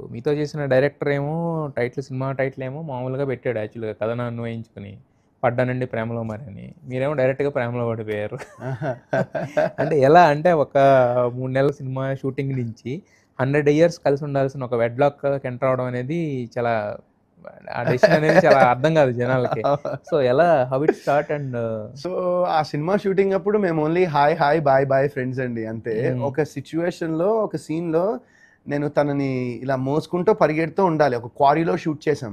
మీతో చేసిన డైరెక్టర్ ఏమో సినిమా టైటిల్ ఏమో మామూలుగా పెట్టాడు యాక్చువల్‌గా కథను అన్వయించుకొని. 'పడ్డానండి ప్రేమలో మరి' అని. మీరేమో డైరెక్ట్‌గా ప్రేమలో పడిపోయారు. అంటే ఎలా అంటే ఒక 3 నెలల సినిమా షూటింగ్ నుంచి 100 ఇయర్స్ కలిసి ఉండాల్సిన ఒక వెడ్‌లాక్‌కి ఎంటర్ అవ్వడం అనేది చాలా ఆ డెసిషన్ అనేది చాలా అర్థం కాదు జనాలకి. సో ఎలా how it start and so, ఆ సినిమా షూటింగ్ అప్పుడు మేము only hi, hi, bye, bye friends అండి అంతే. ఒక సిట్యుయేషన్‌లో, ఒక సీన్‌లో నేను తనని ఇలా మోసుకుంటూ పరిగెడుతూ ఉండాలి. ఒక క్వారీలో షూట్ చేసాం.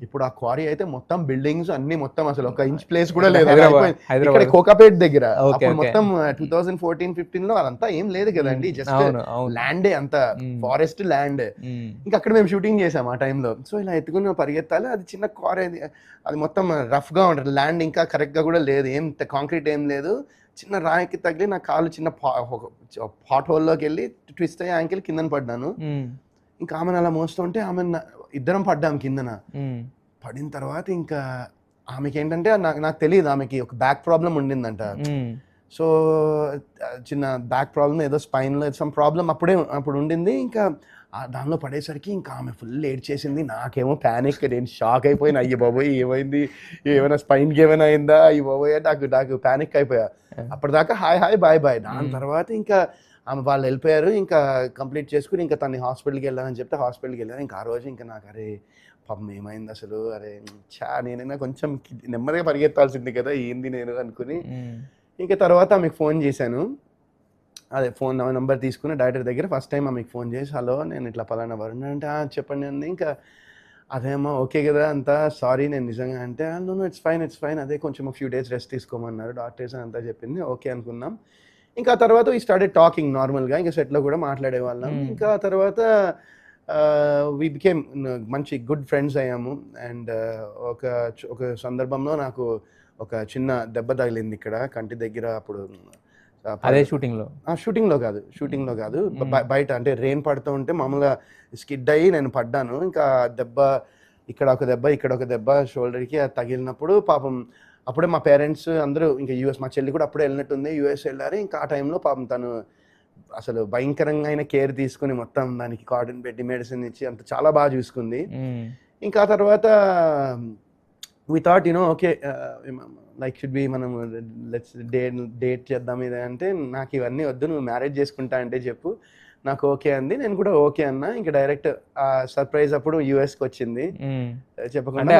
ఇప్పుడు ఆ క్వారీ అయితే మొత్తం బిల్డింగ్స్ అన్నీ మొత్తం అసలు ఒక ఇంచ్ ప్లేస్ కూడా లేదు. అలా అయిపోయింది. ఇక్కడ హైదరాబాద్ కోకాపేట్ దగ్గర. ఓకే. అప్పుడు ఓకే. మొత్తం 2014, 15లో అదంతా ఏం లేదు కదండీ. జస్ట్ అవును. అవును. ల్యాండే అంతా. Forest land. ఇంకా అక్కడ మేము షూటింగ్ చేసాం ఆ టైంలో. సో ఇలా ఎత్తుకుని పరిగెత్తాలి. అది చిన్న క్వారీ అది మొత్తం రఫ్‌గా ఉంటది. ల్యాండ్ ఇంకా కరెక్ట్‌గా కూడా లేదు. ఏం కాంక్రీట్ ఏం లేదు. చిన్న రాయికి తగిలి నా కాలు చిన్న పాట్ హోల్‌లోకి వెళ్ళి ట్విస్ట్ అయ్యి యాంకిల్ కిందన పడ్డాను. ఇంకా ఆమెను అలా మోస్తుంటే ఇద్దరం పడ్డాం కిందన. పడిన తర్వాత ఇంకా ఆమెకేంటంటే నాకు తెలీదు, ఆమెకి ఒక బ్యాక్ ప్రాబ్లమ్ ఉండిందంట. సో చిన్న బ్యాక్ ప్రాబ్లమ్ ఏదో స్పైన్‌లో సమ్ ప్రాబ్లమ్ అప్పుడు ఉండింది. ఇంకా దానిలో పడేసరికి ఇంకా ఆమె ఫుల్ ఏడ్చేసింది. నాకేమో ప్యానిక్, నేను షాక్ అయిపోయినా. అయ్య బాబోయ్ ఏమైంది, ఏమైనా స్పైన్‌కి ఏమైనా అయిందా, అయ్య బాబోయ్ నాకు ప్యానిక్ అయిపోయా. అప్పటిదాకా హాయ్ హాయ్ బాయ్ బాయ్. దాని తర్వాత ఇంకా ఆమె వాళ్ళు వెళ్ళిపోయారు. ఇంకా కంప్లీట్ చేసుకుని ఇంకా తనని హాస్పిటల్‌కి వెళ్ళాలని చెప్తే హాస్పిటల్‌కి వెళ్ళాను. ఇంకా ఆ రోజు ఇంకా నాకు అరే పాపం ఏమైంది అసలు, అరే నేనైనా కొంచెం నెమ్మదిగా పరిగెత్తాల్సింది కదా, ఏంది నేను అనుకుని ఇంకా తర్వాత ఆమెకు ఫోన్ చేశాను. అదే ఫోన్ నంబర్ తీసుకుని డైరెక్టర్ దగ్గర ఫస్ట్ టైం ఆమెకు ఫోన్ చేసి, హలో నేను ఇట్లా పలానా వరుణ్ అంటే, చెప్పండి అండి. ఇంకా అదేమో ఓకే కదా అంతా, సారీ నేను నిజంగా అంటే, నో నో ఇట్స్ ఫైన్, అదే కొంచెం ఫ్యూ డేస్ రెస్ట్ తీసుకోమన్నారు డాక్టర్స్ అంతా చెప్పింది. ఓకే అనుకున్నాం. ఇంకా తర్వాత ఈ స్టార్టెడ్ టాకింగ్ నార్మల్గా, ఇంకా సెట్లో కూడా మాట్లాడేవాళ్ళం. ఇంకా తర్వాత వి బికేమ్ మంచి గుడ్ ఫ్రెండ్స్ అయ్యాము. అండ్ ఒక సందర్భంలో నాకు ఒక చిన్న దెబ్బ తగిలింది ఇక్కడ కంటి దగ్గర. అప్పుడు అదే షూటింగ్‌లో షూటింగ్‌లో కాదు, బయట అంటే రెయిన్ పడుతూ ఉంటే మామూలుగా స్కిడ్ అయ్యి నేను పడ్డాను. ఇంకా దెబ్బ ఇక్కడ ఒక దెబ్బ, ఇక్కడ ఒక దెబ్బ షోల్డర్‌కి అది తగిలినప్పుడు పాపం అప్పుడే మా పేరెంట్స్ అందరూ ఇంకా యూఎస్, మా చెల్లి కూడా అప్పుడే వెళ్ళినట్టుంది, యూఎస్ వెళ్ళారు. ఇంకా ఆ టైంలో పాపం తను అసలు భయంకరంగా కేర్ తీసుకుని మొత్తం దానికి కాటన్ పెట్టి మెడిసిన్ ఇచ్చి అంత చాలా బాగా చూసుకుంది. ఇంకా ఆ తర్వాత we thought okay like should be మనం లెట్స్ డేట్ చేద్దాం ఇది అంటే, నాకు ఇవన్నీ వద్దు, నువ్వు మ్యారేజ్ చేసుకుంటా అంటే చెప్పు, నాకు ఓకే అంది. నేను కూడా ఓకే అన్నా. ఇంకా డైరెక్ట్ సర్ప్రైజ్ అప్పుడు యూఎస్కి వచ్చింది చెప్పకుండా.